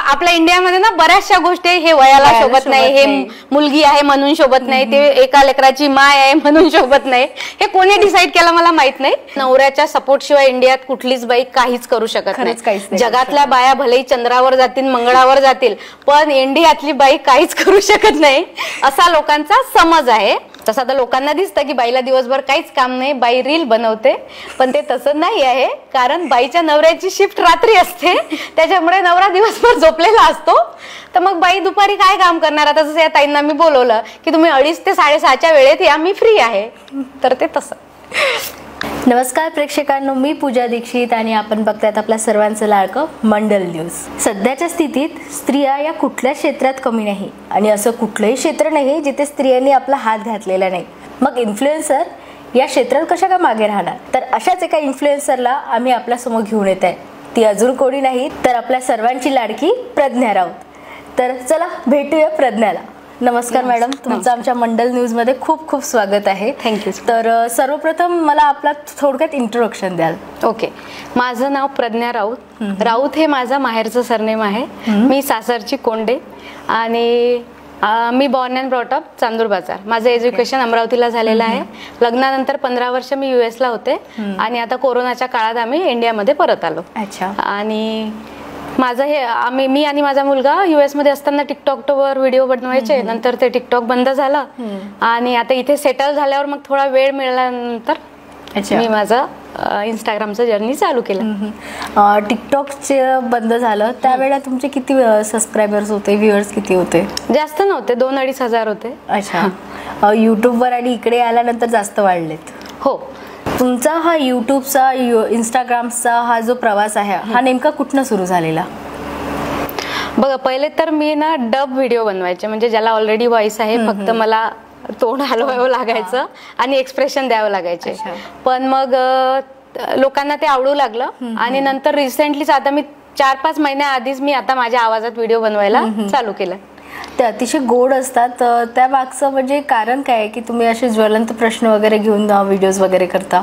आपल्या इंडियामध्ये ना बऱ्याचशा गोष्टी हे वयाला शोभत नाही, हे मुलगी आहे म्हणून शोभत नाही, ते एका लेकराची माय आहे म्हणून शोभत नाही, हे कोणी डिसाईड केलं मला माहित नाही. नवऱ्याच्या सपोर्ट शिवाय इंडियात कुठलीच बाई काहीच करू शकत नाही. जगातल्या बाया भलेही चंद्रावर जातील, मंगळावर जातील, पण इंडियातली बाई काहीच करू शकत नाही असा लोकांचा समज आहे. तसं आता लोकांना दिसतं की बाईला दिवसभर काहीच काम नाही, बाई रील बनवते, पण ते तसं नाही आहे. कारण बाईच्या नवऱ्याची शिफ्ट रात्री असते, त्याच्यामुळे नवरा दिवसभर झोपलेला असतो, तर मग बाई दुपारी काय काम करणार. आता जसं या ताईंना मी बोलवलं की तुम्ही 2:30 ते 6:30च्या वेळेत या, मी फ्री आहे, तर ते तसं. नमस्कार प्रेक्षकांनो, मी पूजा दीक्षित आणि आपण बघतायत आपल्या सर्वांचं लाडकं मंडल न्यूज. सध्याच्या स्थितीत स्त्रिया या कुठल्या क्षेत्रात कमी नाही आणि असं कुठलंही क्षेत्र नाही जिथे स्त्रियांनी आपला हात घातलेला नाही. मग इन्फ्लुएन्सर या क्षेत्रात कशा का मागे राहणार. तर अशाच एका इन्फ्लुएन्सरला आम्ही आपल्यासमोर घेऊन येत आहे. ती अजून कोणी नाही तर आपल्या सर्वांची लाडकी प्रज्ञा राऊत. तर चला भेटूया प्रज्ञाला. नमस्कार मॅडम, तुमचं आमच्या मंडल न्यूज मध्ये खूप खूप स्वागत आहे. थँक्यू. तर सर्वप्रथम मला आपला थोडक्यात इंट्रोडक्शन द्याल. ओके, माझं नाव प्रज्ञा राऊत. राऊत हे माझं माहेरचं सरनेम आहे. मी सासरची कोंडे आणि मी born and brought up Chandur Bazar. माझं एज्युकेशन अमरावतीला झालेलं आहे. लग्नानंतर 15 वर्ष मी US ला होते आणि आता कोरोनाच्या काळात आम्ही इंडियामध्ये परत आलो. अच्छा. आणि माझं हे मी आणि माझा मुलगा US मध्ये असताना टिकटॉकवर व्हिडिओ बनवायचे, नंतर ते टिकटॉक बंद झालं आणि आता इथे सेटल झाल्यावर मग थोडा वेळ मिळाल्यानंतर मी माझं इंस्टाग्रामचं जर्नी चालू केलं. टिकटॉकचे बंद झालं त्यावेळेला तुमचे किती सबस्क्रायबर्स होते, व्ह्युअर्स किती होते? जास्त नव्हते, 2-2.5 हजार होते. अच्छा. युट्यूबवर आणि इकडे आल्यानंतर जास्त वाढलेत? हो. तुमचा हा युट्यूबचा इंस्टाग्रामचा हा जो प्रवास आहे हा नेमका कुठनं सुरू झालेला? बघा, पहिले तर मी ना डब व्हिडिओ बनवायचे, म्हणजे ज्याला ऑलरेडी व्हॉइस आहे, फक्त मला तोंड हलवावं लागायचं आणि एक्सप्रेशन द्यावं लागायचे. पण मग लोकांना ते आवडू लागलं आणि नंतर रिसेंटलीच आता मी 4-5 महिन्याआधीच मी आता माझ्या आवाजात व्हिडिओ बनवायला चालू केलं. ते अतिशय गोड असतात. त्या मागचं म्हणजे कारण काय आहे की तुम्ही असे ज्वलंत प्रश्न वगैरे घेऊन व्हिडिओज वगैरे करता?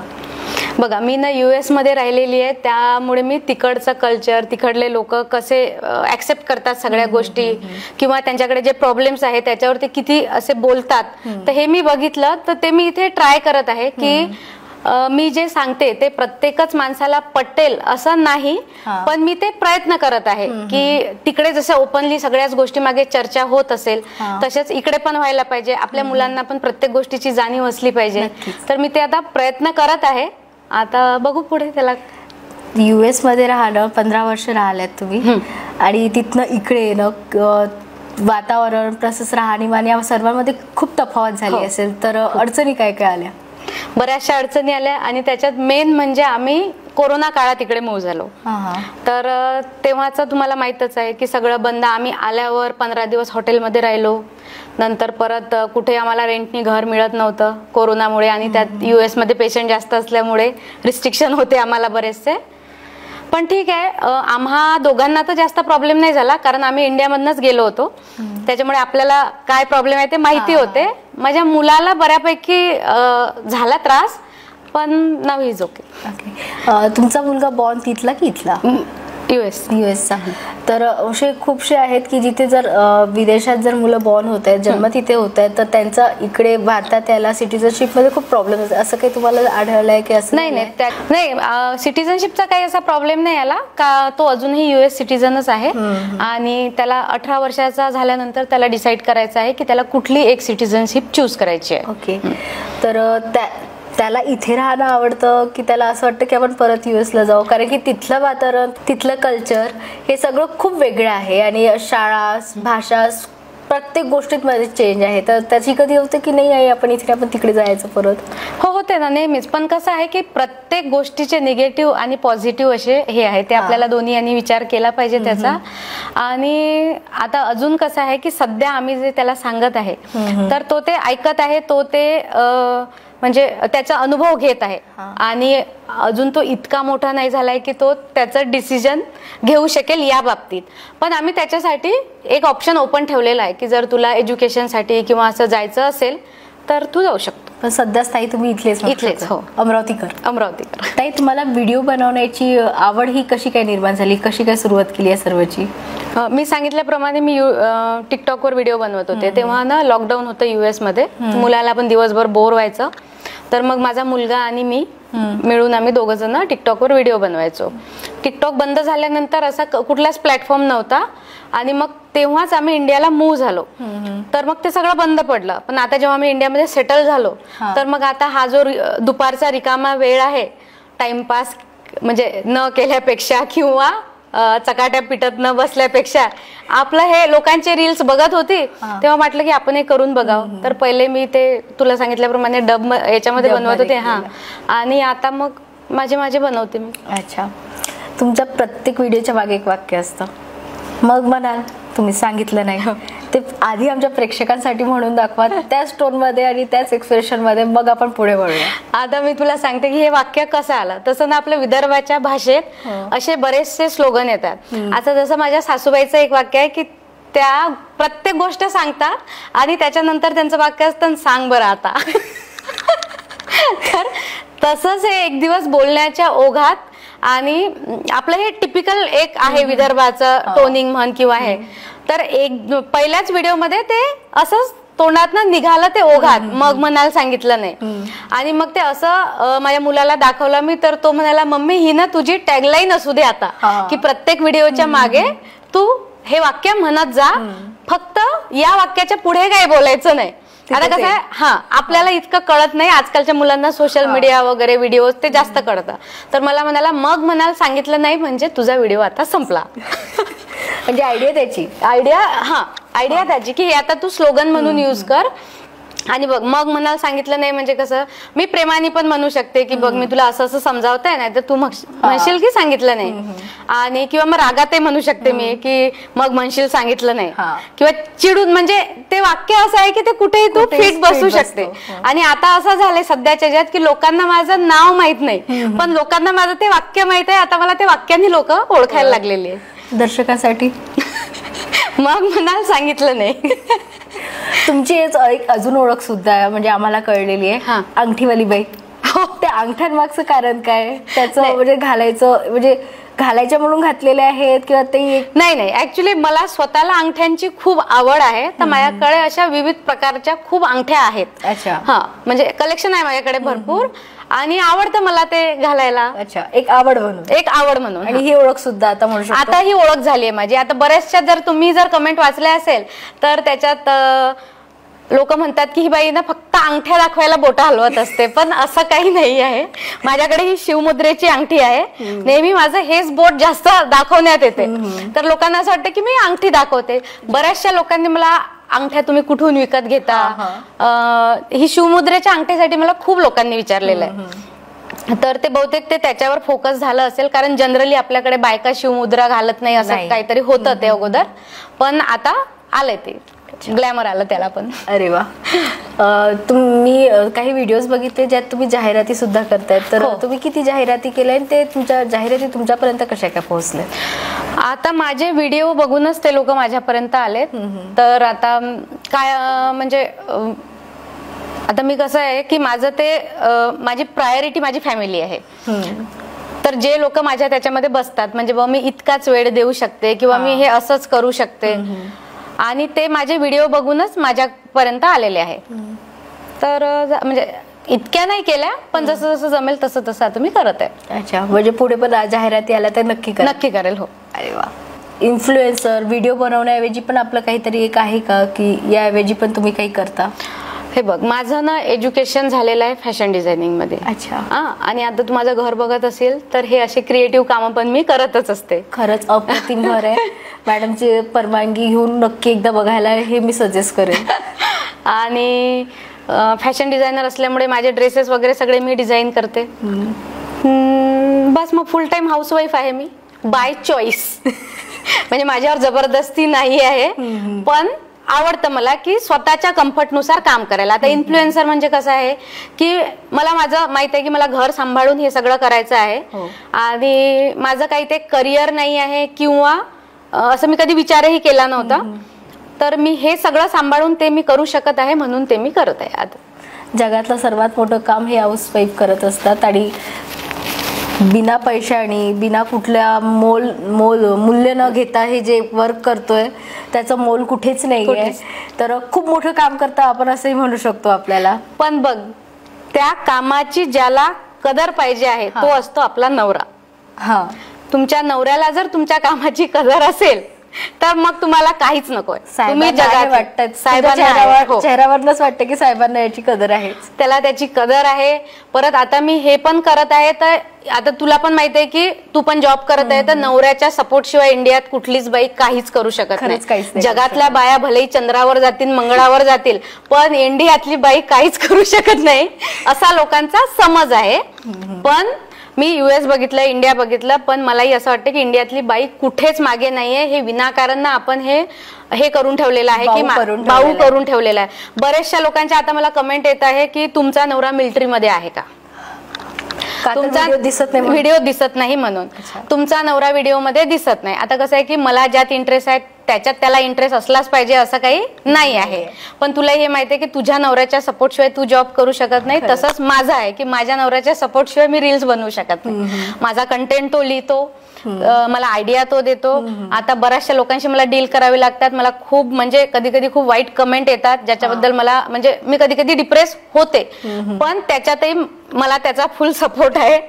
बघा, मी ना US मध्ये राहिलेली आहे, त्यामुळे मी तिकडचं कल्चर, तिकडले लोक कसे ऍक्सेप्ट करतात सगळ्या गोष्टी किंवा त्यांच्याकडे जे प्रॉब्लेम्स आहेत त्याच्यावर ते किती असे बोलतात, तर हे मी बघितलं. तर ते मी इथे ट्राय करत आहे की मी जे सांगते ते प्रत्येकच माणसाला पटेल असं नाही, पण मी ते प्रयत्न करत आहे की तिकडे जसं ओपनली सगळ्याच गोष्टी मागे चर्चा होत असेल तसेच इकडे पण व्हायला पाहिजे. आपल्या मुलांना पण प्रत्येक गोष्टीची जाणीव असली पाहिजे. तर मी ते आता प्रयत्न करत आहे. आता बघू पुढे. त्याला US मध्ये राहणं 15 वर्ष राहिल्यात तुम्ही आणि तिथनं इकडे येणं, वातावरण तसंच राहणीमान या सर्वांमध्ये खूप तफावत झाली असेल, तर अडचणी काय काय आल्या? बऱ्याचशा अडचणी आल्या आणि त्याच्यात मेन म्हणजे आम्ही कोरोना काळात इकडे मूव्ह झालो. तर तेव्हाचं तुम्हाला माहीतच आहे की सगळं बंद. आम्ही आल्यावर 15 दिवस हॉटेलमध्ये राहिलो. नंतर परत कुठे आम्हाला रेंटनी घर मिळत नव्हतं कोरोनामुळे आणि त्यात US मध्ये पेशंट जास्त असल्यामुळे रिस्ट्रिक्शन होते आम्हाला बरेचसे. पण ठीक आहे, आम्हा दोघांना तर जास्त प्रॉब्लेम नाही झाला कारण आम्ही इंडियामधनंच गेलो होतो, त्याच्यामुळे आपल्याला काय प्रॉब्लेम आहे ते माहिती होते. माझ्या मुलाला बऱ्यापैकी झाला त्रास, पण नाव इज ओके. तुमचा मुलगा बॉर्न तिथला की इथला? US. तर असे खूपसे आहेत की जिथे जर विदेशात जर मुलं बॉर्न होत आहेत, जन्म तिथे होत आहेत, तर त्यांचा इकडे भारतात याला सिटिझनशिप मध्ये खूप प्रॉब्लेम आहे. असं काही तुम्हाला आढळलंय की? असं नाही, सिटिझनशिपचा काही असा प्रॉब्लेम नाही आला का. तो अजूनही US सिटिझनच आहे आणि त्याला 18 वर्षाचा झाल्यानंतर त्याला डिसाईड करायचं आहे की त्याला कुठली एक सिटिझनशिप चूज करायची आहे. ओके. तर त्याला इथे राहणं आवडतं की त्याला असं वाटतं की आपण परत US ला जाऊ? कारण की तिथलं वातावरण, तिथलं कल्चर हे सगळं खूप वेगळं आहे आणि शाळा, भाषा, प्रत्येक गोष्टीत मध्ये चेंज आहे. तर त्याची कधी होते की नाही आहे आपण इथे आपण तिकडे जायचं परत? हो, होते ना नेहमीच. पण कसं आहे की प्रत्येक गोष्टीचे निगेटिव्ह आणि पॉझिटिव्ह असे हे आहे, ते आपल्याला दोन्ही यांनी विचार केला पाहिजे त्याचा. आणि आता अजून कसं आहे की सध्या आम्ही जे त्याला सांगत आहे तर तो ते ऐकत आहे, तो ते म्हणजे त्याचा अनुभव घेत आहे आणि अजून तो इतका मोठा नाही झालाय की तो त्याचं डिसिजन घेऊ शकेल या बाबतीत. पण आम्ही त्याच्यासाठी एक ऑप्शन ओपन ठेवलेला आहे की जर तुला एज्युकेशनसाठी किंवा असं जायचं असेल तर तू जाऊ शकतो. पण सध्या स्थायी तुम्ही इथलेच? हो. अमरावतीकर. ताई, तुम्हाला व्हिडिओ बनवण्याची आवड ही कशी काय निर्माण झाली, कशी काय सुरुवात केली या सर्वची? मी सांगितल्याप्रमाणे मी टिकटॉकवर व्हिडिओ बनवत होते. तेव्हा ना लॉकडाऊन होतं US मध्ये. मुलाला पण दिवसभर बोर व्हायचं. तर मग माझा मुलगा आणि मी मिळून आम्ही दोघं जण टिकटॉकवर व्हिडिओ बनवायचो. टिकटॉक बंद झाल्यानंतर असा कुठलाच प्लॅटफॉर्म नव्हता आणि मग तेव्हाच आम्ही इंडियाला मूव्ह झालो. तर मग ते सगळं बंद पडलं. पण आता जेव्हा आम्ही इंडियामध्ये सेटल झालो तर मग आता हा जो दुपारचा रिकामा वेळ आहे, टाइमपास म्हणजे न केल्यापेक्षा किंवा चकाट्या पिटत न बसल्यापेक्षा आपलं हे लोकांचे रील्स बघत होती तेव्हा म्हटलं की आपण हे करून बघावं. तर पहिले मी ते तुला सांगितल्याप्रमाणे डब याच्यामध्ये बनवत होते. आणि आता मग माझे बनवते मी. अच्छा. तुमच्या प्रत्येक व्हिडिओच्या मागे एक वाक्य असतं, मग म्हणाल तुम्ही सांगितलं नाही ते आधी आमच्या प्रेक्षकांसाठी म्हणून दाखवा त्याच टोन मध्ये आणि त्याच एक्सप्रेशन मध्ये, मग आपण पुढे वळूया. आता मी तुला सांगते की हे वाक्य कसं आलं. तसं ना आपल्या विदर्भाच्या भाषेत असे बरेचसे स्लोगन येतात. आता जसं माझ्या सासूबाईचं एक वाक्य आहे की त्या प्रत्येक गोष्ट सांगतात आणि त्याच्यानंतर त्यांचं वाक्य असतं, सांग बरं आता. तर तसंच हे एक दिवस बोलण्याच्या ओघात आणि आपलं हे टिपिकल एक आहे विदर्भाचं टोनिंग म्हण किंवा हे. तर एक पहिल्याच व्हिडिओमध्ये ते असंच तोंडातनं निघालं ते ओघात, मग म्हणायला सांगितलं नाही. आणि मग ते असं माझ्या मुलाला दाखवलं मी, तर तो म्हणाला, मम्मी ही ना तुझी टॅगलाईन असू दे आता, की प्रत्येक व्हिडिओच्या मागे तू हे वाक्य म्हणत जा, फक्त या वाक्याच्या पुढे काही बोलायचं नाही. आता कसं आहे, आपल्याला इतकं कळत नाही, आजकालच्या मुलांना सोशल मीडिया वगैरे व्हिडिओ ते जास्त कळतं. तर मला म्हणाला, मग म्हणाल सांगितलं नाही म्हणजे तुझा व्हिडिओ आता संपला. म्हणजे आयडिया त्याची की हे आता तू स्लोगन म्हणून यूज कर. आणि बघ, मग म्हणाल सांगितलं नाही म्हणजे कसं, मी प्रेमाने पण म्हणू शकते की बघ मी तुला असं असं समजावतंय, नाही तर तू म्हणशील की सांगितलं नाही. आणि किंवा मग रागातही म्हणू शकते मी की मग म्हणशील सांगितलं नाही, किंवा चिडून. म्हणजे ते वाक्य असं आहे की ते कुठेही तू फिट बसू शकते. आणि आता असं झालंय सध्याच्या जगात की लोकांना माझं नाव माहित नाही, पण लोकांना माझं ते वाक्य माहित आहे. आता मला ते वाक्याने लोक ओळखायला लागलेली आहे. दर्शकासाठी मग म्हणाल सांगितलं नाही. तुमची एक अजून ओळख सुद्धा म्हणजे आम्हाला कळलेली आहे, अंगठीवाली बाई. त्या अंगठ्यांमागचं कारण काय, त्याचं म्हणजे घालायच्या म्हणून घातलेले आहेत किंवा ते नाही, ऍक्च्युली मला स्वतःला अंगठ्यांची खूप आवड आहे. तर माझ्याकडे अशा विविध प्रकारच्या खूप अंगठ्या आहेत. अच्छा. म्हणजे कलेक्शन आहे माझ्याकडे भरपूर आणि आवडतं मला ते घालायला. अच्छा. एक आवड म्हणून. आणि ही ओळख सुद्धा आता म्हणू शकतो. आता ही ओळख झाली आहे माझी. आता बऱ्याचशा जर तुम्ही कमेंट वाचल्या असेल तर त्याच्यात लोक म्हणतात की ही बाई ना फक्त अंगठ्या दाखवायला बोटं हलवत असते, पण असं काही नाही आहे. माझ्याकडे ही शिवमुद्रेची अंगठी आहे. नेहमी माझं हेच बोट जास्त दाखवण्यात येते. तर लोकांना असं वाटतं की मी अंगठी दाखवते. बऱ्याचशा लोकांनी मला अंगठ्या तुम्ही कुठून विकत घेता, ही शिवमुद्रेच्या अंगठीसाठी मला खूप लोकांनी विचारलेलं आहे. तर ते बहुतेक ते त्याच्यावर फोकस झालं असेल, कारण जनरली आपल्याकडे बायका शिवमुद्रा घालत नाही असं काहीतरी होतं ते अगोदर. पण आता आलंय ते ग्लॅमर आलं त्याला पण. अरे वा. तुम्ही काही व्हिडिओज बघितले ज्यात तुम्ही जाहिराती सुद्धा करतायत, तर तुम्ही किती जाहिराती केल्या आणि ते तुमच्या जाहिराती तुमच्यापर्यंत कशा काय पोहोचले? आता माझे व्हिडिओ बघूनच ते लोक माझ्यापर्यंत आलेत. तर आता काय म्हणजे आता मी कसं आहे की माझं ते माझी प्रायोरिटी माझी फॅमिली आहे. तर जे लोक माझ्या त्याच्यामध्ये बसतात म्हणजे मी इतकाच वेळ देऊ शकते किंवा मी हे असंच करू शकते, आणि ते माझे व्हिडिओ बघूनच माझ्यापर्यंत आलेले आहेत. तर म्हणजे इतक्या नाही केल्या, पण जसं जसं जमेल तसं तसं आता मी करत आहे. अच्छा. म्हणजे पुढे पण जाहिराती आल्या तर नक्की करेल. हो. अरे वा. इन्फ्लुएन्सर व्हिडिओ बनवण्याऐवजी पण आपलं काहीतरी एक आहे का की याऐवजी पण तुम्ही काही करता? हे बघ, माझं ना एज्युकेशन झालेलं आहे फॅशन डिझायनिंग मध्ये. अच्छा. आणि आता तू माझं घर बघत असेल तर हे असे क्रिएटिव्ह कामं पण मी करतच असते. खरंच अप्रतिम घर आहे. मॅडमची परवानगी घेऊन नक्की एकदा बघायला हे मी सजेस्ट करेन. आणि फॅशन डिझायनर असल्यामुळे माझे ड्रेसेस वगैरे सगळे मी डिझाईन करते. बस मग फुल टाइम हाऊसवाईफ आहे मी, बाय चॉईस. म्हणजे माझ्यावर जबरदस्ती नाही आहे, पण आवडतं मला की स्वतःच्या कम्फर्टनुसार काम करायला. आता इन्फ्लुएन्सर म्हणजे कसं आहे की मला माझं माहित आहे की मला घर सांभाळून हे सगळं करायचं आहे, आणि माझं काही ते करिअर नाही आहे किंवा असं मी कधी विचारही केला नव्हता. तर मी हे सगळं सांभाळून ते मी करू शकत आहे, म्हणून ते मी करत आहे. आता जगातलं सर्वात मोठं काम हे हाऊसवाईफ करत असतात आणि बिना पैशाने बिना कुठल्या मूल्य न घेता हे जे वर्क करतोय त्याचं मोल कुठेच नाही आहे. तर खूप मोठं काम करता आपण असंही म्हणू शकतो आपल्याला. पण बघ, त्या कामाची ज्याला कदर पाहिजे आहे तो असतो आपला नवरा. हा, तुमच्या नवऱ्याला जर तुमच्या कामाची कदर असेल तर मग तुम्हाला काहीच नकोय. तुम्ही जगात वाटतात साहेबांना, चेहऱ्यावरच वाटतं की साहेबांना याची कदर आहे, त्याला त्याची कदर आहे. परत आता मी हे पण करत आहे, तर आता तुला पण माहिती आहे की तू पण जॉब करत आहे, तर नवऱ्याच्या सपोर्ट शिवाय इंडियात कुठलीच बाई काहीच करू शकत नाही. जगातल्या बाया भलेही चंद्रावर जातील, मंगळावर जातील, पण इंडियातली बाई काहीच करू शकत नाही असा लोकांचा समज आहे. पण मी US बघितलं, इंडिया बघितलं, पण मलाही असं वाटतं की इंडियातली बाई कुठेच मागे नाहीये. हे विनाकारण ना आपण हे करून ठेवलेलं आहे की बाऊ करून ठेवलेलं आहे. बऱ्याचशा लोकांच्या आता मला कमेंट येत आहे की तुमचा नवरा मिलिटरीमध्ये आहे का, तुमचा व्हिडिओ दिसत नाही म्हणून. तुमचा नवरा व्हिडिओ मध्ये दिसत नाही. आता कसं आहे की मला ज्यात इंटरेस्ट आहे त्याच्यात त्याला इंटरेस्ट असलाच पाहिजे असं काही नाही आहे. पण तुला हे माहितीये की तुझ्या नवऱ्याच्या सपोर्ट शिवाय तू जॉब करू शकत नाही. तसंच माझं आहे की माझ्या नवऱ्याच्या सपोर्ट शिवाय मी रील्स बनवू शकत नाही. माझा कंटेंट तो लिहितो, मला आयडिया तो देतो. आता बऱ्याचशा लोकांशी मला डील करावे लागतात. मला खूप म्हणजे कधी कधी खूप वाईट कमेंट येतात ज्याच्याबद्दल मला म्हणजे मी कधी कधी डिप्रेस होते, पण त्याच्यातही मला त्याचा फुल सपोर्ट आहे.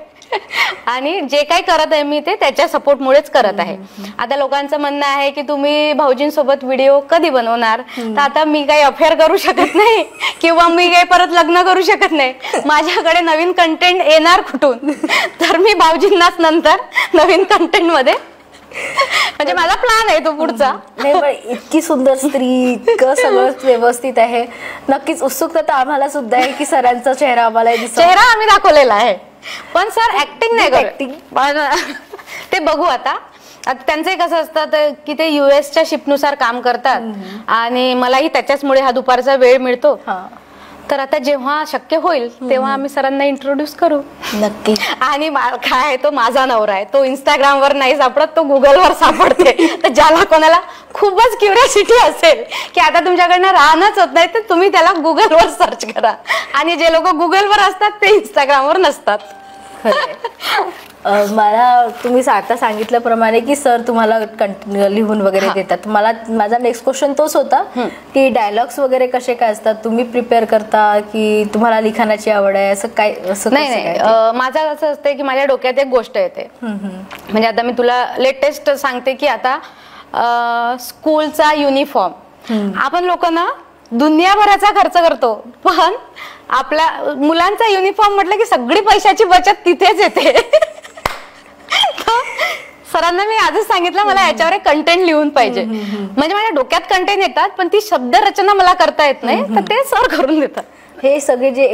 आणि जे काही करत आहे मी ते त्याच्या सपोर्टमुळेच करत आहे. आता लोकांचं म्हणणं आहे की तुम्ही भाऊजींसोबत व्हिडिओ कधी बनवणार, तर आता मी काही अफेअर करू शकत नाही किंवा मी काही परत लग्न करू शकत नाही. माझ्याकडे नवीन कंटेंट येणार कुठून, तर मी भाऊजींनाच नंतर नवीन कंटेंट मध्ये म्हणजे माझा प्लॅन आहे तो पुढचा. इतकी सुंदर स्त्री, इतकं सगळं व्यवस्थित आहे. नक्कीच उत्सुकता तर आम्हाला सुद्धा आहे की सरांचा चेहरा आम्हाला चेहरा आम्ही दाखवलेला आहे, पण सर ऍक्टिंग नाही करत. ते बघू आता. त्यांचं कसं असतं की ते US शिफ्टनुसार काम करतात आणि मलाही त्याच्याचमुळे हा दुपारचा वेळ मिळतो. तर आता जेव्हा शक्य होईल तेव्हा आम्ही सरांना इंट्रोड्यूस करू नक्की. आणि काय आहे, तो माझा नवरा आहे. तो इंस्टाग्रामवर नाही सापडत, तो गुगलवर सापडते. तर ज्याला कोणाला खूपच क्युरियोसिटी असेल की आता तुमच्याकडनं राहणंच होत नाही, तर तुम्ही त्याला गुगलवर सर्च करा. आणि जे लोक गुगलवर असतात ते इंस्टाग्रामवर नसतात. मला तुम्ही आता सांगितल्याप्रमाणे की सर तुम्हाला लिहून वगैरे देतात. मला माझा नेक्स्ट क्वेश्चन तोच होता की डायलॉग्स वगैरे कसे काय असतात, तुम्ही प्रिपेअर करता की तुम्हाला लिखाणाची आवड आहे, असं काय? असं नाही, माझं असं असतं की माझ्या डोक्यात एक गोष्ट येते. म्हणजे आता मी तुला लेटेस्ट सांगते की आता स्कूलचा युनिफॉर्म आपण लोक ना दुनियाभराचा खर्च करतो, पण आपल्या मुलांचा युनिफॉर्म म्हटलं की सगळी पैशाची बचत तिथेच येते. सरांना मी आजच सांगितलं मला याच्यावर एक कंटेंट लिहून पाहिजे. म्हणजे माझ्या डोक्यात कंटेंट येतात पण ती शब्द रचना मला करता येत नाही, तर ते सर करून देतात. हे सगळे जे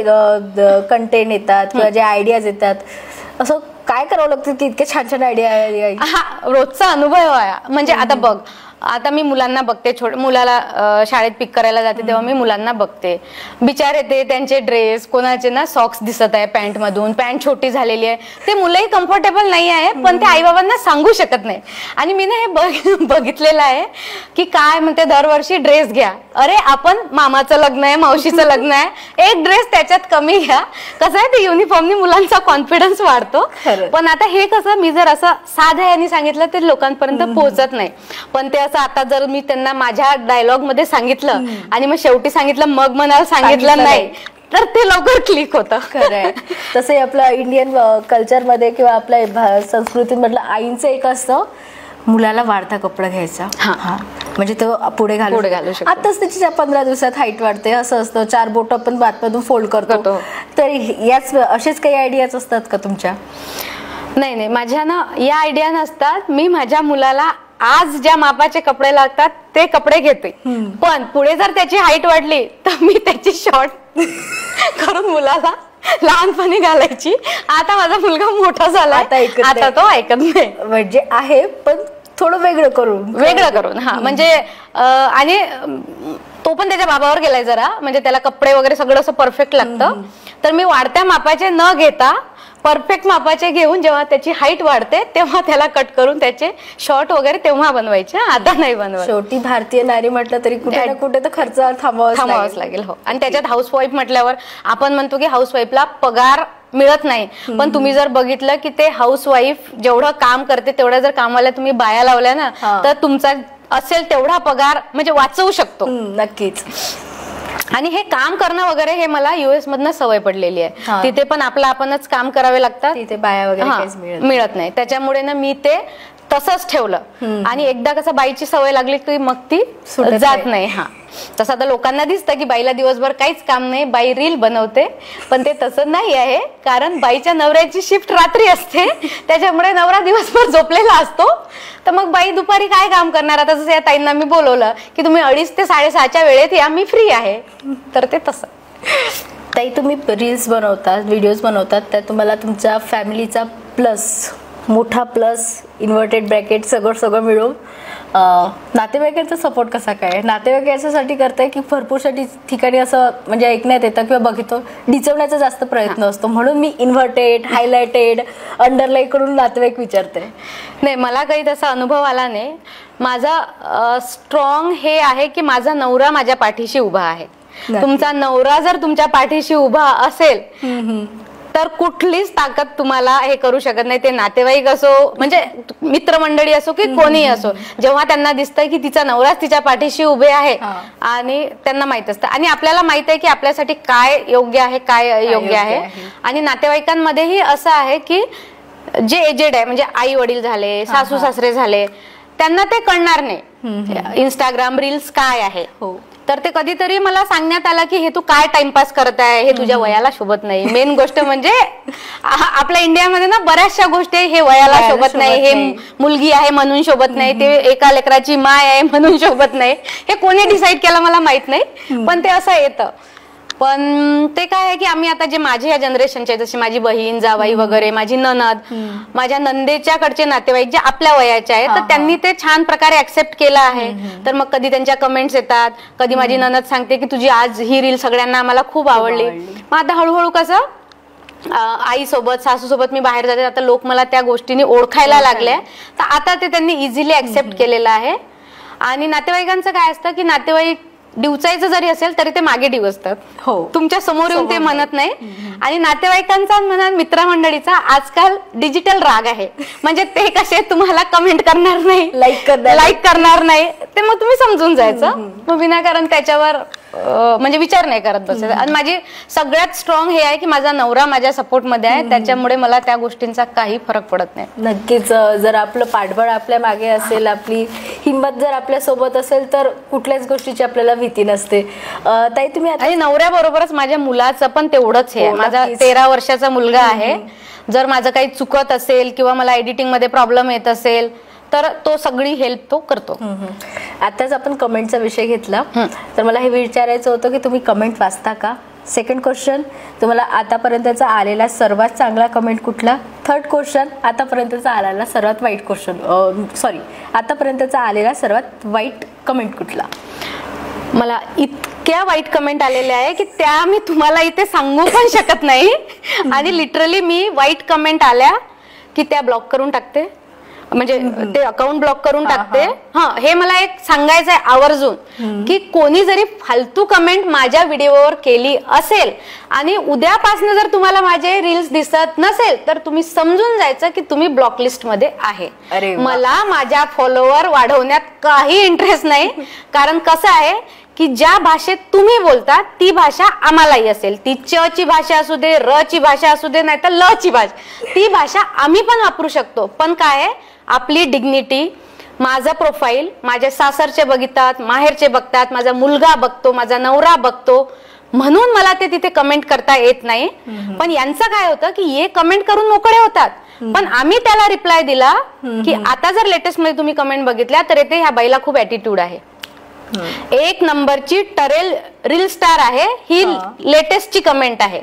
कंटेंट येतात किंवा जे आयडियाज येतात, असं काय करावं लागतं की इतके छान छान आयडिया? हा रोजचा अनुभव आहे. म्हणजे आता बघ, आता मी मुलांना बघते, मुलाला शाळेत पिक करायला जाते तेव्हा मी मुलांना बघते. बिचारे ते त्यांचे ड्रेस, कोणाचे ना सॉक्स दिसत आहे पॅन्ट मधून, पॅन्ट छोटी झालेली आहे, ते मुलंही कम्फर्टेबल नाही आहे, पण ते आई बाबांना सांगू शकत नाही. आणि मी ना हे बघितलेलं आहे की काय म्हणते दरवर्षी ड्रेस घ्या. अरे आपण मामाचं लग्न आहे, मावशीचं लग्न आहे, एक ड्रेस त्याच्यात कमी घ्या. कसं आहे ते युनिफॉर्मनी मुलांचा कॉन्फिडन्स वाढतो. पण आता हे कसं मी जर असं साध्या यांनी सांगितलं ते लोकांपर्यंत पोहोचत नाही. पण ते आता जर मी त्यांना माझ्या डायलॉग मध्ये सांगितलं आणि मग शेवटी सांगितलं मग मनाला सांगितलं नाही, तर ते लवकर क्लिक होतं. खरंय. तसे आपल्या इंडियन कल्चरमध्ये किंवा आपल्या संस्कृतीमधलं आईंचं एक असतं मुलाला वाढता कपडा घ्यायचा, म्हणजे तो पुढे घालू शकतो. आताच त्याची 15 दिवसात हाईट वाढते असं असतं, 4 बोट आपण बातमधून फोल्ड करतो. तर याच असेच काही आयडियाज असतात का तुमच्या? नाही, माझ्या ना या आयडिया नसतात. मी माझ्या मुलाला आज ज्या मापाचे कपडे लागतात ते कपडे घेते, पण पुढे जर त्याची हाईट वाढली तर मी त्याची शॉर्ट करून मुलाला लहानपणी घालायची. आता माझा मुलगा मोठा झाला, आता तो ऐकत नाही. म्हणजे आहे पण थोडं वेगळं करून हा. म्हणजे आणि तो पण त्याच्या बाबावर गेलाय जरा, म्हणजे त्याला कपडे वगैरे सगळं असं परफेक्ट लागतं. तर मी वाढत्या मापाचे न घेता परफेक्ट मापाचे घेऊन जेव्हा त्याची हाईट वाढते तेव्हा त्याला कट करून त्याचे शॉर्ट वगैरे तेव्हा बनवायचे, आता नाही बनवत. शेवटी भारतीय नारी म्हटलं तरी कुठे ना कुठे तर खर्च थांबवावाच लागेल. हो, आणि त्याच्यात हाऊसवाईफ म्हटल्यावर आपण म्हणतो की हाऊसवाईफला पगार मिळत नाही, पण तुम्ही जर बघितलं की ते हाऊसवाईफ जेवढं काम करते तेवढ्या जर कामाला तुम्ही बाया लावल्या ना तर तुमचा असेल तेवढा पगार म्हणजे वाचवू शकतो. नक्कीच. आणि हे काम करणं वगैरे हे मला US मधनं सवय पडलेली आहे. तिथे पण आपणच काम करावे लागतात, तिथे बाया वगैरे मिळत नाही. त्याच्यामुळे ना मी ते तसंच ठेवलं. आणि एकदा कसं बाईची सवय लागली की मग ती जात नाही. हा, तसं आता लोकांना दिसतं की बाईला दिवसभर काहीच काम नाही, बाई रील बनवते, पण ते तसं नाही आहे. कारण बाईच्या नवऱ्याची शिफ्ट रात्री असते, त्याच्यामुळे नवरा दिवसभर झोपलेला असतो, तर मग बाई दुपारी काय काम करणार. आता जसं या ताईंना मी बोलवलं की तुम्ही 2:30 ते 6:30च्या वेळेत या, मी फ्री आहे, तर ते तसं. ताई, तुम्ही रील्स बनवतात, व्हिडिओज बनवतात, त्या तुम्हाला तुमच्या फॅमिलीचा मोठा प्लस इन्व्हर्टेड ब्रॅकेट सगळं मिळून नातेवाईकांचा सपोर्ट कसा काय? नातेवाईक याच्यासाठी करताय की भरपूरशा ठिकाणी असं म्हणजे ऐकण्यात येतं किंवा बघितो डिचवण्याचा जास्त प्रयत्न असतो, म्हणून मी इन्व्हर्टेड, हायलाइटेड, अंडरलाईन करून नातेवाईक विचारते. नाही, मला काही तसा अनुभव आला नाही. माझा स्ट्रॉंग हे आहे की माझा नवरा माझ्या पाठीशी उभा आहे. तुमचा नवरा जर तुमच्या पाठीशी उभा असेल तर कुठलीच ताकद तुम्हाला हे करू शकत नाही. ते नातेवाईक असो, म्हणजे मित्रमंडळी असो की कोणीही असो, जेव्हा त्यांना दिसतंय की तिचा नवराच तिच्या पाठीशी उभे आहे आणि त्यांना माहित असतं आणि आपल्याला माहित आहे की आपल्यासाठी काय योग्य आहे, काय अयोग्य आहे. आणि नातेवाईकांमध्येही असं आहे की जे एजेड आहे, म्हणजे आई वडील झाले, सासू सासरे झाले, त्यांना ते कळणार नाही इंस्टाग्राम रील्स काय आहे. तर ते कधीतरी मला सांगण्यात आलं की हे तू काय टाइमपास करत आहे, हे तुझ्या वयाला शोभत नाही. मेन गोष्ट म्हणजे आपल्या इंडियामध्ये ना बऱ्याचशा गोष्टी हे वयाला शोभत नाही, हे मुलगी आहे म्हणून शोभत नाही, ते एका लेकराची माय आहे म्हणून शोभत नाही. हे कोणी डिसाईड केलं मला माहित नाही, पण ते असं येतं. पण ते काय आहे की आम्ही आता जे माझ्या जनरेशनचे, जसे माझी बहीण, जावाई वगैरे, माझी ननद, माझ्या नंदेच्याकडचे नातेवाईक जे आपल्या वयाचे आहेत, तर त्यांनी ते छान प्रकारे ऍक्सेप्ट केलं आहे. तर मग कधी त्यांच्या कमेंट्स येतात, कधी माझी ननद सांगते की तुझी आज ही रील सगळ्यांना आम्हाला खूप आवडली. मग आता हळूहळू कसं आई सोबत, सासू सोबत मी बाहेर जाते, आता लोक मला त्या गोष्टीने ओळखायला लागले, तर आता ते त्यांनी इझिली ऍक्सेप्ट केलेलं आहे. आणि नातेवाईकांचं काय असतं की नातेवाईक डिवचायचं जरी असेल तरी ते मागे डिवचतात, तुमच्या समोर येऊन ते म्हणत नाही. आणि नातेवाईकांचा म्हणा, मित्रमंडळीचा आजकाल डिजिटल राग आहे, म्हणजे ते कसे तुम्हाला कमेंट करणार नाही, लाईक करणार नाही, ते मग तुम्ही समजून जायचं, मग विनाकारण त्याच्यावर म्हणजे विचार नाही करत बसायचा. आणि माझी सगळ्यात स्ट्रॉंग हे आहे की माझा नवरा माझ्या सपोर्ट मध्ये आहे, त्याच्यामुळे मला त्या गोष्टींचा काही फरक पडत नाही. नक्कीच, जर आपलं पाठबळ आपल्या मागे असेल, आपली हिंमत जर आपल्या सोबत असेल, तर कुठल्याच गोष्टीची आपल्याला भीती नसते. ताई, तुम्ही आणि नवऱ्याबरोबरच माझ्या मुलाचं पण तेवढंच आहे. माझा 13 वर्षाचा मुलगा आहे. जर माझं काही चुकत असेल किंवा मला एडिटिंग मध्ये प्रॉब्लेम येत असेल तर तो सगळी हेल्प तो करतो. आताच आपण कमेंटचा विषय घेतला, तर मला हे विचारायचं होतं की तुम्ही कमेंट वाचता का? सेकंड क्वेश्चन, तुम्हाला आतापर्यंतचा आलेला सर्वात चांगला कमेंट कुठला? थर्ड क्वेश्चन, आतापर्यंतचा आलेला सर्वात आतापर्यंतचा आलेला सर्वात वाईट कमेंट कुठला? मला इतक्या वाईट कमेंट आलेल्या आहे की त्या मी तुम्हाला इथे सांगू पण शकत नाही. आणि लिटरली मी वाईट कमेंट आल्या की त्या ब्लॉक करून टाकते, म्हणजे ते अकाउंट ब्लॉक करून टाकते. हे मला एक सांगायचं आहे आवर्जून की कोणी जरी फालतू कमेंट माझ्या व्हिडिओवर केली असेल आणि उद्यापासून जर तुम्हाला माझे रील्स दिसत नसेल तर तुम्ही समजून जायचं की तुम्ही ब्लॉक लिस्ट मध्ये आहे. मला माझ्या फॉलोअर वाढवण्यात काही इंटरेस्ट नाही, कारण कसं आहे की ज्या भाषेत तुम्ही बोलता ती भाषा आम्हालाही असेल. ती च ची भाषा असू दे, र ची भाषा असू दे, नाही तर ल ची भाषा, ती भाषा आम्ही पण वापरू शकतो. पण काय आहे, आपली डिग्निटी, माझं प्रोफाईल माझ्या सासरचे बघतात, माहेरचे बघतात, माझा मुलगा बघतो, माझा नवरा बघतो, म्हणून मला ते तिथे कमेंट करता येत नाही. पण यांचं काय होतं की हे कमेंट करून मोकळे होतात, पण आम्ही त्याला रिप्लाय दिला की आता जर लेटेस्ट मध्ये तुम्ही कमेंट बघितल्या तर येते ह्या बाईला खूप ऍटिट्यूड आहे. 1 नंबरची टरेल रील स्टार आहे, ही लेटेस्टची कमेंट आहे.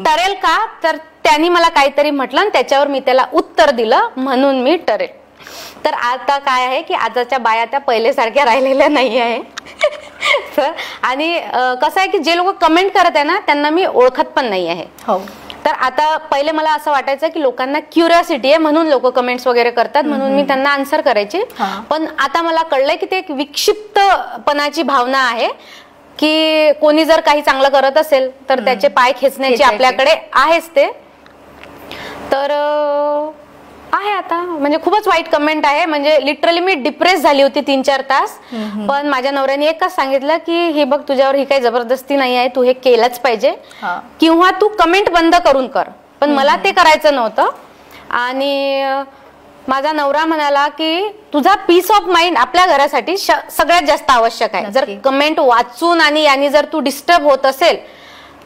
टरेल का, तर त्यांनी मला काहीतरी म्हटलं आणि त्याच्यावर मी त्याला उत्तर दिलं, म्हणून मी टरेल. तर आता काय आहे की आताच्या बाया त्या पहिल्यासारख्या राहिलेल्या नाही आहे. आणि कसं आहे की जे लोक कमेंट करत आहे ना त्यांना मी ओळखत पण नाही आहे. तर आता पहिले मला असं वाटायचं की लोकांना क्युरिओसिटी आहे म्हणून लोक कमेंट्स वगैरे करतात म्हणून मी त्यांना आन्सर करायची, पण आता मला कळलंय की ते एक विक्षिप्तपणाची भावना आहे की कोणी जर काही चांगलं करत असेल तर त्याचे पाय खेचण्याची आपल्याकडे आहेच ते. तर आहे आता म्हणजे खूपच वाईट कमेंट आहे, म्हणजे लिटरली मी डिप्रेस झाली होती 3-4 तास. पण माझ्या नवऱ्याने एकच सांगितलं की हे बघ तुझ्यावर ही काही जबरदस्ती नाही आहे, तू हे केलंच पाहिजे किंवा तू कमेंट बंद करून कर. पण मला ते करायचं नव्हतं. आणि माझा नवरा म्हणाला की तुझा पीस ऑफ माइंड आपल्या घरासाठी सगळ्यात जास्त आवश्यक आहे. जर कमेंट वाचून आणि यानी जर तू डिस्टर्ब होत असेल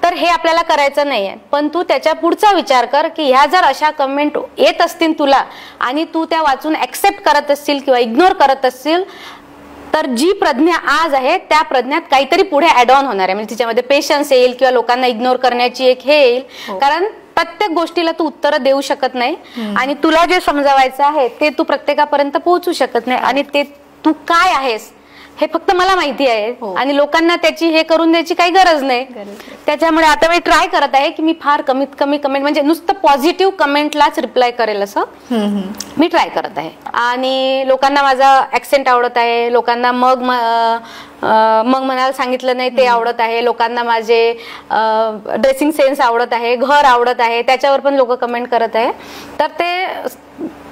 तर हे आपल्याला करायचं नाहीये. पण तू त्याच्या पुढचा विचार कर की ह्या जर अशा कमेंट येत असतील तुला आणि तू त्या वाचून ऍक्सेप्ट करत असतील किंवा इग्नोर करत असतील तर जी प्रज्ञा आज आहे त्या प्रज्ञात काहीतरी पुढे ऍड ऑन होणार आहे. म्हणजे तिच्यामध्ये पेशन्स येईल किंवा लोकांना इग्नोर करण्याची एक हे येईल. कारण प्रत्येक गोष्टीला तू उत्तर देऊ शकत नाही आणि तुला जे समजावायचं आहे ते तू प्रत्येकापर्यंत पोहोचू शकत नाही आणि ते तू काय आहेस हे फक्त मला माहिती आहे आणि लोकांना त्याची हे करून द्यायची काही गरज नाही. त्याच्यामुळे आता मी ट्राय करत आहे की मी फार कमीत कमी कमेंट म्हणजे नुसतं पॉझिटिव्ह कमेंटलाच रिप्लाय करेल असं मी ट्राय करत आहे. आणि लोकांना माझा ऍक्सेंट आवडत आहे, लोकांना मग म्हणायला सांगितलं नाही ते आवडत आहे, लोकांना माझे ड्रेसिंग सेन्स आवडत आहे, घर आवडत आहे, त्याच्यावर पण लोक कमेंट करत आहे. तर ते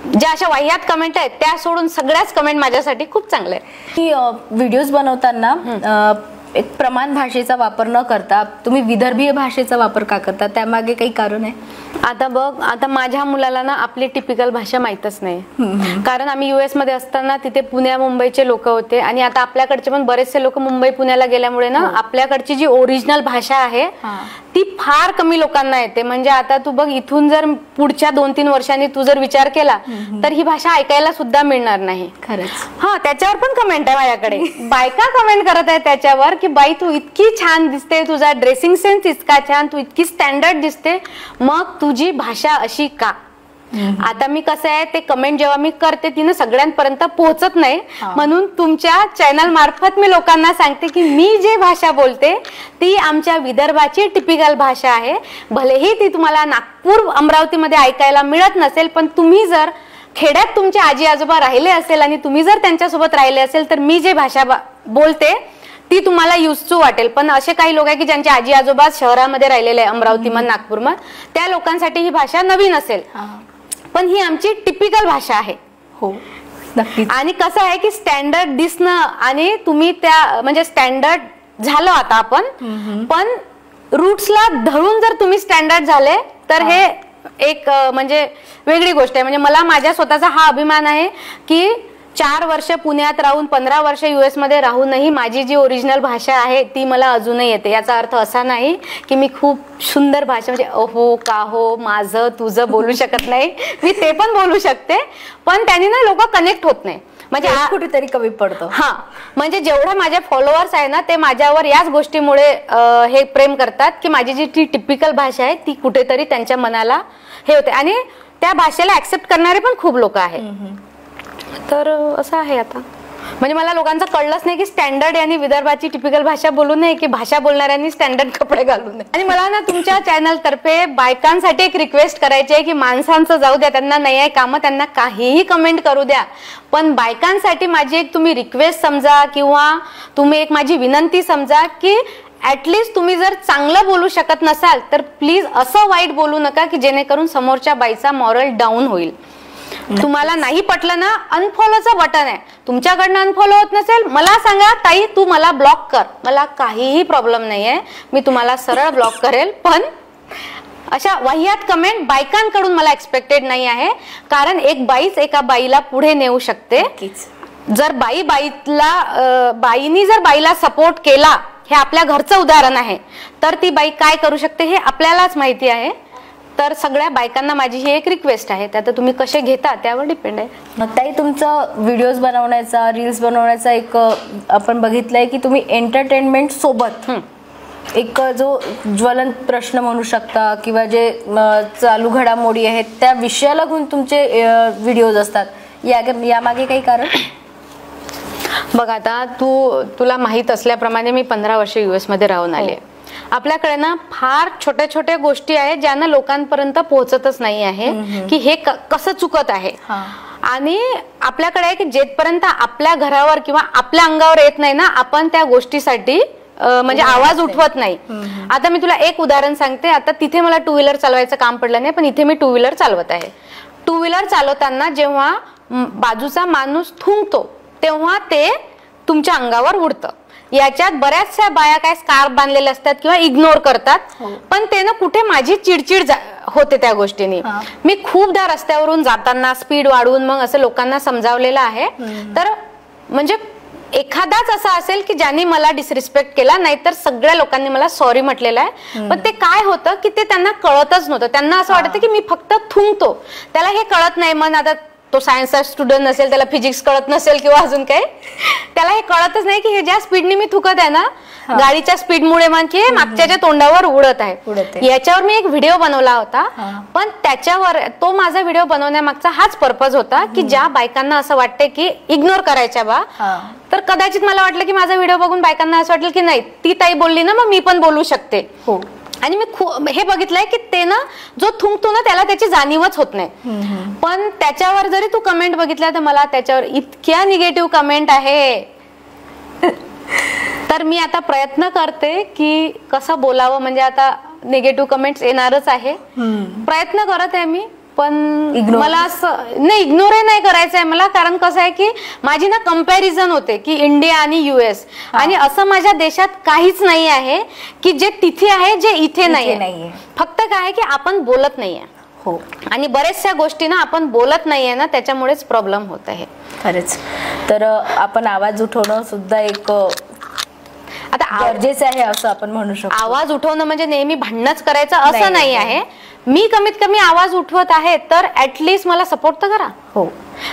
ज्या अशा वाह्यात कमेंट आहेत त्या सोडून सगळ्याच कमेंट माझ्यासाठी खूप चांगल्या आहेत. की व्हिडिओज बनवताना एक प्रमाण भाषेचा वापर न करता तुम्ही विदर्भीय भाषेचा वापर का करता, त्यामागे काही कारण आहे? आता बघ, आता माझ्या मुलाला ना आपली टिपिकल भाषा माहीतच नाही. कारण आम्ही US मध्ये असताना तिथे पुण्या मुंबईचे लोक होते आणि आता आपल्याकडचे पण बरेचसे लोक मुंबई पुण्याला गेल्यामुळे ना आपल्याकडची जी ओरिजिनल भाषा आहे ती फार कमी लोकांना येते. म्हणजे आता तू बघ, इथून जर पुढच्या 2-3 वर्षांनी तू जर विचार केला तर ही भाषा ऐकायला सुद्धा मिळणार नाही. खरंच. त्याच्यावर पण कमेंट आहे माझ्याकडे, बायका कमेंट करत आहे त्याच्यावर की बाई तू इतकी छान दिसते, तुझा ड्रेसिंग सेन्स इतका छान, तू इतकी स्टँडर्ड दिसते, मग तुझी भाषा अशी का? आता मी कसं आहे ते कमेंट जेव्हा मी करते तिने सगळ्यांपर्यंत पोहोचत नाही, म्हणून तुमच्या चॅनल मार्फत मी लोकांना सांगते की मी जे भाषा बोलते ती आमच्या विदर्भाची टिपिकल भाषा आहे. भलेही ती तुम्हाला नागपूर अमरावतीमध्ये ऐकायला मिळत नसेल, पण तुम्ही जर खेड्यात तुमचे आजी आजोबा राहिले असेल आणि तुम्ही जर त्यांच्यासोबत राहिले असेल तर मी जे भाषा बोलते ती तुम्हाला युजटू वाटेल. पण असे काही लोक आहे की ज्यांचे आजी आजोबा शहरामध्ये राहिलेले आहे, अमरावतीमध्ये, नागपूरमध्ये, त्या लोकांसाठी ही भाषा नवीन असेल, पण ही आमची टिपिकल भाषा आहे. हो, नक्कीच. आणि कसं आहे की स्टँडर्ड दिसणं आणि तुम्ही त्या म्हणजे स्टँडर्ड झालं आता आपण, पण रूट्सला धरून जर तुम्ही स्टँडर्ड झाले तर हे एक म्हणजे वेगळी गोष्ट आहे. म्हणजे मला माझ्या स्वतःचा हा अभिमान आहे की 4 वर्ष पुण्यात राहून 15 वर्ष US मध्ये राहूनही माझी जी ओरिजिनल भाषा आहे ती मला अजूनही येते. याचा अर्थ असा नाही की मी खूप सुंदर भाषा म्हणजे अहो का हो माझं तुझं बोलू शकत नाही, मी ते पण बोलू शकते, पण त्यांनी ना लोक कनेक्ट होत नाही. म्हणजे कुठेतरी कमी पडतो. म्हणजे जेवढे माझे फॉलोअर्स आहे ना ते माझ्यावर याच गोष्टीमुळे हे प्रेम करतात की माझी जी ती टिपिकल भाषा आहे ती कुठेतरी त्यांच्या मनाला हे होते आणि त्या भाषेला ऍक्सेप्ट करणारे पण खूप लोक आहेत. तर असं आहे आता. म्हणजे मला लोकांचं कळलंच नाही की स्टँडर्ड यांनी विदर्भाची टिपिकल भाषा बोलू नये की भाषा बोलणाऱ्यांनी स्टँडर्ड कपडे घालू नये. आणि मला ना तुमच्या चॅनल तर्फे बायकांसाठी एक रिक्वेस्ट करायची आहे की माणसांचं जाऊ द्या, त्यांना नाही आहे कामं, त्यांना काहीही कमेंट करू द्या, पण बायकांसाठी माझी एक तुम्ही रिक्वेस्ट समजा किंवा तुम्ही एक माझी विनंती समजा की ऍटलिस्ट तुम्ही जर चांगलं बोलू शकत नसाल तर प्लीज असं वाईट बोलू नका की जेणेकरून समोरच्या बाईचा मॉरल डाऊन होईल. तुम्हाला नाही पटलं ना, अनफॉलोचं बटन आहे, तुमच्याकडनं अनफॉलो होत नसेल मला सांगा ताई तू मला ब्लॉक कर, मला काहीही प्रॉब्लेम नाहीये, मी तुम्हाला सरळ ब्लॉक करेल. पण अशा वाह्यात कमेंट बायकांकडून मला एक्सपेक्टेड नाही आहे, कारण एक बाईच एका बाईला पुढे नेऊ शकते. जर बाईनी जर बाईला सपोर्ट केला, हे आपल्या घरचं उदाहरण आहे, तर ती बाई काय करू शकते हे आपल्यालाच माहिती आहे. तर सगळ्या बायकांना माझी ही एक रिक्वेस्ट आहे, त्यात तुम्ही कसे घेता त्यावर डिपेंड आहे. ताई तुमचं व्हिडिओज बनवण्याचा, रील्स बनवण्याचा एक आपण बघितलंय की तुम्ही एंटरटेनमेंट सोबत एक जो ज्वलंत प्रश्न म्हणू शकता किंवा जे चालू घडामोडी आहेत त्या विषयाला घेऊन तुमचे व्हिडिओज असतात, यामागे काही कारण? बघ आता तुला माहित असल्याप्रमाणे मी 15 वर्ष US मध्ये राहून आले आपल्याकडे ना फार छोट्या छोट्या गोष्टी आहेत ज्यांना लोकांपर्यंत पोहोचतच नाही आहे की हे कसं चुकत आहे. आणि आपल्याकडे आहे की जेपर्यंत आपल्या घरावर किंवा आपल्या अंगावर येत नाही ना आपण त्या गोष्टीसाठी म्हणजे आवाज उठवत नाही. आता मी तुला एक उदाहरण सांगते. आता तिथे मला टू व्हीलर चालवायचं काम पडलं नाही, पण इथे मी टू व्हीलर चालवत आहे. टू व्हीलर चालवताना जेव्हा बाजूचा माणूस थुंकतो तेव्हा ते तुमच्या अंगावर उडतं. याच्यात बऱ्याचशा बाया काय स्कार्फ बांधलेले असतात किंवा इग्नोर करतात, पण ते ना कुठे माझी चिडचिड होते त्या गोष्टीने. मी खूपदा रस्त्यावरून जाताना स्पीड वाढवून मग असं लोकांना समजावलेलं आहे. तर म्हणजे एखादाच असा असेल की ज्यांनी मला डिसरिस्पेक्ट केला, नाहीतर सगळ्या लोकांनी मला सॉरी म्हटलेलं आहे. पण ते काय होतं की ते त्यांना कळतच नव्हतं. त्यांना असं वाटतं की मी फक्त थुंकतो, त्याला हे कळत नाही. मग आता तो सायन्सचा स्टुडंट नसेल, त्याला फिजिक्स कळत नसेल किंवा अजून काही, त्याला हे कळतच नाही की हे ज्या स्पीडने मी थुकत आहे ना गाडीच्या स्पीडमुळे मन की मागच्याच्या तोंडावर उडत आहे. याच्यावर मी एक व्हिडिओ बनवला होता. पण त्याच्यावर तो माझा व्हिडिओ बनवण्यामागचा हाच पर्पज होता की ज्या बायकांना असं वाटते की इग्नोर करायच्या बा, तर कदाचित मला वाटलं की माझा व्हिडिओ बघून बायकांना असं वाटलं की नाही ती ताई बोलली ना मग मी पण बोलू शकते. आणि मी हे बघितलंय की ते ना जो थुंकतो ना त्याला त्याची जाणीवच होत नाही. पण त्याच्यावर जरी तू कमेंट बघितल्या तर मला त्याच्यावर इतक्या निगेटिव्ह कमेंट आहे. तर मी आता प्रयत्न करते की कसं बोलावं. म्हणजे आता निगेटिव्ह कमेंट्स येणारच आहे, प्रयत्न करत आहे मी. पण मला असं नाही इग्नोरही नाही करायचं आहे मला. कारण कसं आहे की माझी ना कंपॅरिझन होते की इंडिया आणि US, आणि असं माझ्या देशात काहीच नाही आहे की जे तिथे आहे जे इथे नाहीये. फक्त काय आहे की आपण बोलत नाहीये. आणि बऱ्याचशा गोष्टी ना आपण बोलत नाहीये ना त्याच्यामुळेच प्रॉब्लेम होत आहे. खरंच. तर आपण आवाज उठवणं सुद्धा एक आता गरजेचं आहे असं आपण म्हणू शकतो. आवाज उठवणं म्हणजे नेहमी भांडणच करायचं असं नाही आहे. मी कमीत कमी आवाज उठवत आहे तर ऍटलिस्ट मला सपोर्ट तर करा.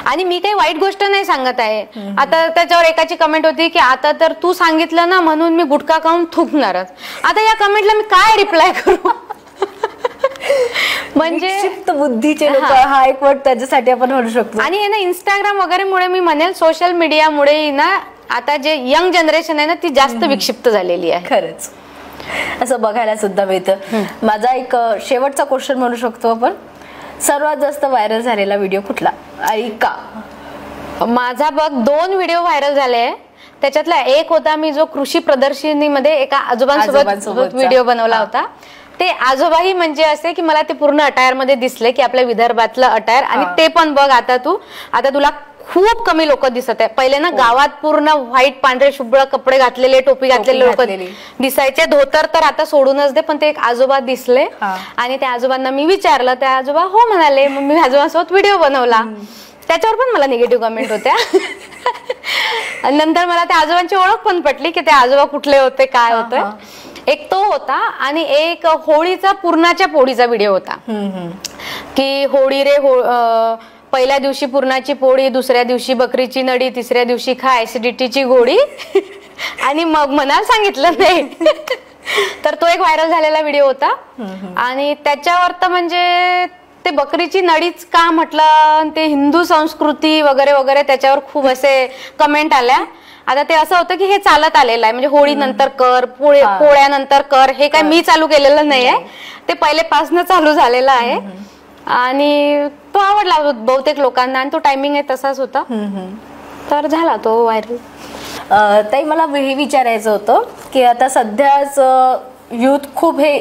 आणि मी काही वाईट गोष्ट नाही सांगत आहे. आता त्याच्यावर एकाची कमेंट होती की आता तर तू सांगितलं ना म्हणून मी गुटखा खाऊन थुंकणारच. आता या कमेंटला मी काय रिप्लाय करू? म्हणजे बुद्धीचे लोक हा एक वर्ड त्याच्यासाठी आपण म्हणू शकतो. आणि हे ना इंस्टाग्राम वगैरे मुळे मी म्हणेल सोशल मीडियामुळे ना आता जे यंग जनरेशन आहे ना ती जास्त विक्षिप्त झालेली आहे. खरंच असं बघायला सुद्धा मिळतं. माझा एक शेवटचा क्वेश्चन म्हणू शकतो आपण, सर्वात जास्त व्हायरल झालेला व्हिडिओ कुठला आणि का? माझा बघ 2 व्हिडिओ व्हायरल झाले. त्याच्यातला एक होता मी जो कृषी प्रदर्शनीमध्ये एका आजोबांसोबत व्हिडिओ बनवला होता. ते आजोबाही म्हणजे असे की मला ते पूर्ण अटायर मध्ये दिसले की आपल्या विदर्भातलं अटायर. आणि ते पण बघ आता तुला खूप कमी लोक दिसत आहे. पहिले ना गावात पूर्ण व्हाईट पांढरे शुभ्र कपडे घातलेले टोपी घातलेले लोक दिसायचे. धोतर तर आता सोडूनच दे. पण ते एक आजोबा दिसले आणि त्या आजोबांना मी विचारलं, त्या आजोबा हो म्हणाले. मग मी आजोबांसोबत व्हिडिओ बनवला. त्याच्यावर पण मला निगेटिव्ह कमेंट होत्या. नंतर मला त्या आजोबांची ओळख पण पटली की ते आजोबा कुठले होते काय होतं. एक तो होता आणि एक होळीचा पुरणाच्या पोळीचा व्हिडिओ होता की होळी रे पहिल्या दिवशी पुरणाची पोळी, दुसऱ्या दिवशी बकरीची नडी, तिसऱ्या दिवशी खा ऍसिडिटीची गोळी आणि मग म्हणाल सांगितलं नाही. तर तो एक व्हायरल झालेला व्हिडिओ होता. आणि त्याच्यावर तर म्हणजे ते बकरीची नडीच का म्हटलं, ते हिंदू संस्कृती वगैरे वगैरे त्याच्यावर खूप असे कमेंट आल्या. आता ते असं होतं की हे चालत आलेलं आहे म्हणजे होळी नंतर कर, पोळ्यानंतर कर, हे काय मी चालू केलेलं नाहीये, ते पहिलेपासून चालू झालेलं आहे. आणि तो आवडला बहुतेक लोकांना आणि तो टायमिंग आहे तसाच होता. तर झाला तो व्हायरल. ताई मला हे विचारायचं होतं की आता सध्याच यूथ खूप हे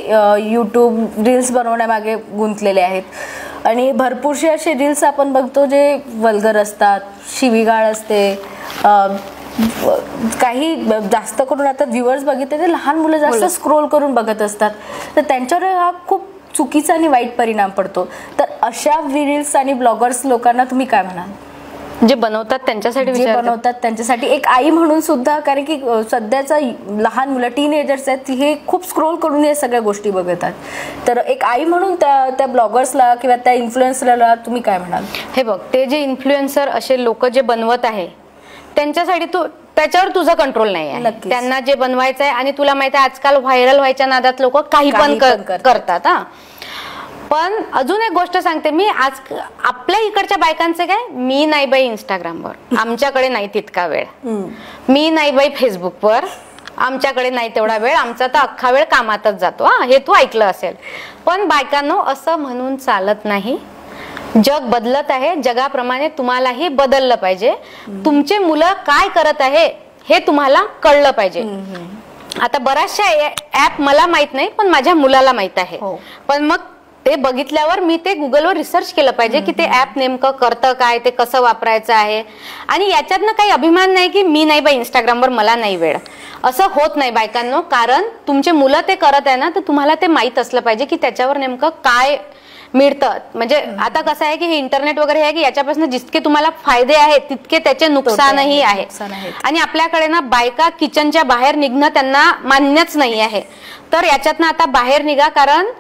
यूट्यूब रील्स बनवण्यामागे गुंतलेले आहेत आणि भरपूरसे असे रील्स आपण बघतो जे वल्गर असतात, शिवीगाळ असते, काही जास्त करून आता व्ह्युअर्स बघितले ते लहान मुलं जास्त स्क्रोल करून बघत असतात. तर त्यांच्यावर हा खूप चुकीचा आणि वाईट परिणाम पडतो. तर अशा रील्स आणि ब्लॉगर्स लोकांना तुम्ही काय म्हणाल? जे बनवतात त्यांच्यासाठी एक आई म्हणून सुद्धा, कारण की सध्याचा लहान मुलं टीनेजर्स आहेत हे खूप स्क्रोल करून या सगळ्या गोष्टी बघतात. तर एक आई म्हणून त्या ब्लॉगर्सला किंवा त्या इन्फ्लुएन्सरला तुम्ही काय म्हणाल? हे बघ, ते जे इन्फ्लुएन्सर असे लोक जे बनवत आहे त्यांच्यासाठी त्याच्यावर तुझा कंट्रोल नाही आहे. त्यांना जे बनवायचं आहे आणि तुला माहिती आहे आजकाल व्हायरल व्हायच्या नादात लोक काही पण करतात. पण अजून एक गोष्ट सांगते मी, आज आपल्या इकडच्या बायकांचं काय, मी नाही बाई इंस्टाग्रामवर, आमच्याकडे नाही तितका वेळ, मी नाही बाई फेसबुकवर, आमच्याकडे नाही तेवढा वेळ, आमचा तर अख्खा वेळ कामातच जातो. हे तू ऐकलं असेल. पण बायकांनो, असं म्हणून चालत नाही. जग बदलत आहे, जगाप्रमाणे तुम्हालाही बदललं पाहिजे. तुमचे मुलं काय करत आहे हे तुम्हाला कळलं पाहिजे. आता बऱ्याचशा ऍप मला माहित नाही, पण माझ्या मुलाला माहित आहे. पण मग ते बघितल्यावर मी ते गुगलवर रिसर्च केलं पाहिजे की ते ऍप नेमकं करतं काय, ते कसं वापरायचं आहे. आणि याच्यातनं काही अभिमान नाही की मी नाही बाई इंस्टाग्रामवर, मला नाही वेळ. असं होत नाही बायकांनो. कारण तुमचे मुलं ते करत आहे ना, तर तुम्हाला ते माहित असलं पाहिजे की त्याच्यावर नेमकं काय मिळतं. म्हणजे आता कसं आहे की हे इंटरनेट वगैरे आहे की याच्यापासून जितके तुम्हाला फायदे आहेत तितके त्याचे नुकसानही आहे. आणि आपल्याकडे ना बायका किचनच्या बाहेर निघणं त्यांना मान्यच नाही आहे. तर याच्यातनं आता बाहेर निघा. कारण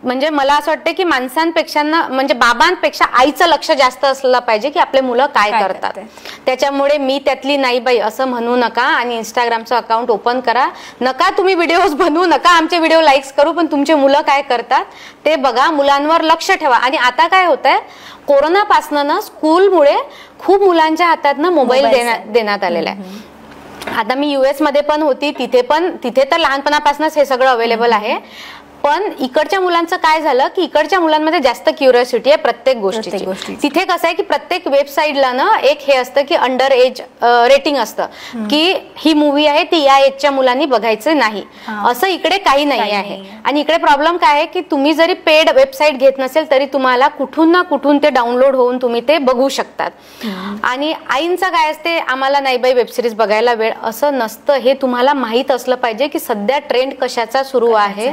म्हणजे मला असं वाटतं की माणसांपेक्षा म्हणजे बाबांपेक्षा आईचं लक्ष जास्त असलं पाहिजे की आपले मुलं काय करतात. त्याच्यामुळे मी त्यातली नाही बाई असं म्हणू नका. आणि इंस्टाग्रामचं अकाउंट ओपन करा. नका तुम्ही व्हिडिओज बनवू नका, आमचे व्हिडिओ लाईक्स करू, पण तुमचे मुलं काय करतात ते बघा. मुलांवर लक्ष ठेवा. आणि आता काय होतंय, कोरोनापासनं ना स्कूलमुळे खूप मुलांच्या हातात ना मोबाईल देण्यात आलेला आहे. आता मी US मध्ये पण होती, तिथे तर लहानपणापासूनच हे सगळं अवेलेबल आहे. पण इकडच्या मुलांचं काय झालं की इकडच्या मुलांमध्ये जास्त क्युरिओसिटी आहे प्रत्येक गोष्टीची. तिथे कसं आहे की प्रत्येक वेबसाईटला ना एक हे असतं की अंडर एज रेटिंग असतं की ही मूवी आहे ती या एजच्या मुलांनी बघायचं नाही. असं इकडे काही नाही आहे. आणि इकडे प्रॉब्लेम काय आहे की तुम्ही जरी पेड वेबसाईट घेत नसेल तरी तुम्हाला कुठून ना कुठून ते डाउनलोड होऊन तुम्ही ते बघू शकतात. आणि आईंचं काय असते, आम्हाला नाही बाई वेबसिरीज बघायला वेळ, असं नसतं. हे तुम्हाला माहित असलं पाहिजे की सध्या ट्रेंड कशाचा सुरू आहे.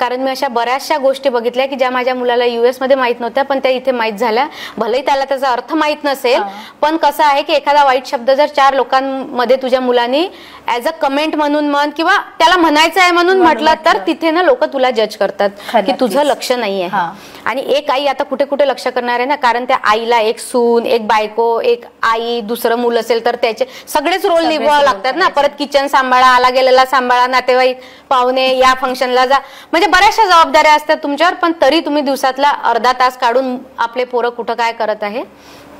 कारण मी अशा बऱ्याचशा गोष्टी बघितल्या की ज्या माझ्या मुलाला US मध्ये माहित नव्हत्या पण त्या इथे माहित झाल्या. भलेही त्याला त्याचा अर्थ माहित नसेल, पण कसं आहे की एखादा वाईट शब्द जर 4 लोकांमध्ये तुझ्या मुलांनी ऍज अ कमेंट म्हणून म्हण किंवा त्याला म्हणायचं आहे म्हणून म्हटलं तर तिथे ना लोक तुला जज करतात की तुझं लक्ष नाही आहे. आणि एक आई आता कुठे कुठे लक्ष करणार आहे ना, कारण त्या आईला एक सून, एक बायको, एक आई, दुसरं मूल असेल तर त्याचे सगळेच रोल निभावावे लागतात ना. परत किचन सांभाळा, आला गेलेला सांभाळा, नातेवाईक, पाहुणे, या फंक्शनला जा, म्हणजे बऱ्याचशा जबाबदाऱ्या असतात तुमच्यावर. पण तरी तुम्ही दिवसातला अर्धा तास काढून आपले पोरं कुठं काय करत आहे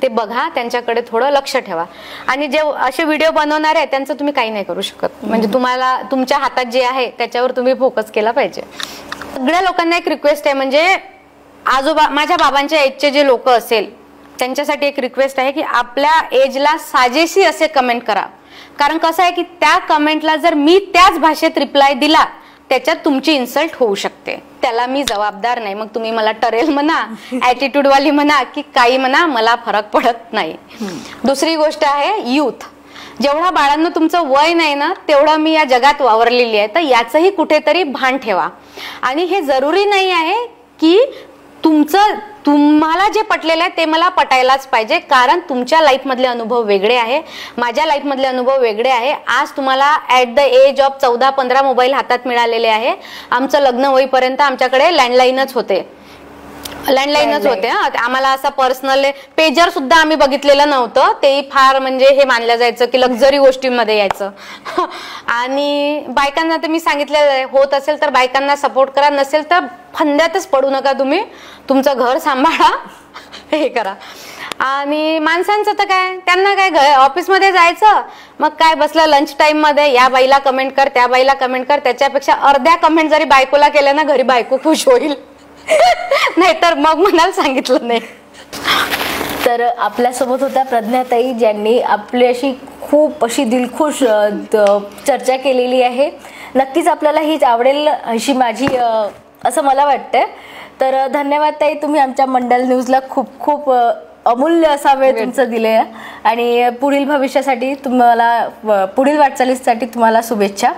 ते बघा, त्यांच्याकडे थोडं लक्ष ठेवा. आणि जे असे व्हिडिओ बनवणार आहे त्यांचं तुम्ही काही नाही करू शकत. म्हणजे तुम्हाला तुमच्या हातात जे आहे त्याच्यावर तुम्ही फोकस केला पाहिजे. सगळ्या लोकांना एक रिक्वेस्ट आहे, म्हणजे माझ्या बाबांच्या एजचे जे लोक असेल त्यांच्यासाठी एक रिक्वेस्ट आहे की आपल्या एजला साजेशी असे कमेंट करा. कारण कसं आहे की त्या कमेंटला जर मी त्याच भाषेत रिप्लाय दिला त्याच्यात तुमची इन्सल्ट होऊ शकते. त्याला मी जबाबदार नाही. मग तुम्ही मला टरेल म्हणा, ऍटिट्यूड वाली म्हणा की काही म्हणा, मला फरक पडत नाही. दुसरी गोष्ट आहे यूथ. जेवढा बाळांनो तुमचं वय नाही ना तेवढं मी या जगात वावरलेली आहे, तर याचंही कुठेतरी भान ठेवा. आणि हे जरुरी नाही आहे की तुम्हाला जे पटलेलं आहे ते मला पटायलाच पाहिजे. कारण तुमच्या लाईफ मधले अनुभव वेगळे आहे, माझ्या लाईफ मधले अनुभव वेगळे आहे. आज तुम्हाला at the age of 14-15 mobile हातात मिळालेले आहे. आमचं लग्न होईपर्यंत आमच्याकडे लँडलाईनच होते. आम्हाला असं पर्सनल पेजर सुद्धा आम्ही बघितलेलं नव्हतं. तेही फार म्हणजे हे मानलं जायचं की लक्झरी गोष्टींमध्ये यायचं. आणि बायकांना तर मी सांगितलेलं होत असेल तर बायकांना सपोर्ट करा, नसेल तर फंद्यातच पडू नका. तुम्ही तुमचं घर सांभाळा, हे करा. आणि माणसांचं तर काय, त्यांना काय ऑफिसमध्ये जायचं, मग काय बसलं लंच टाइम मध्ये या बाईला कमेंट कर, त्या बाईला कमेंट कर. त्याच्यापेक्षा अर्ध्या कमेंट जरी बायकोला केल्या ना घरी बायको खुश होईल. नाहीतर मग म्हणाल सांगितलं नाही. तर आपल्यासोबत होत्या प्रज्ञाताई, ज्यांनी आपली अशी खूप अशी दिलखुश चर्चा केलेली आहे. नक्कीच आपल्याला हीच आवडेल अशी माझी असं मला वाटतंय. तर धन्यवाद ताई, तुम्ही आमच्या मंडल न्यूजला खूप खूप अमूल्य असा वेळ तुमचं दिले. आणि पुढील भविष्यासाठी तुम्हाला, पुढील वाटचालीसाठी तुम्हाला शुभेच्छा.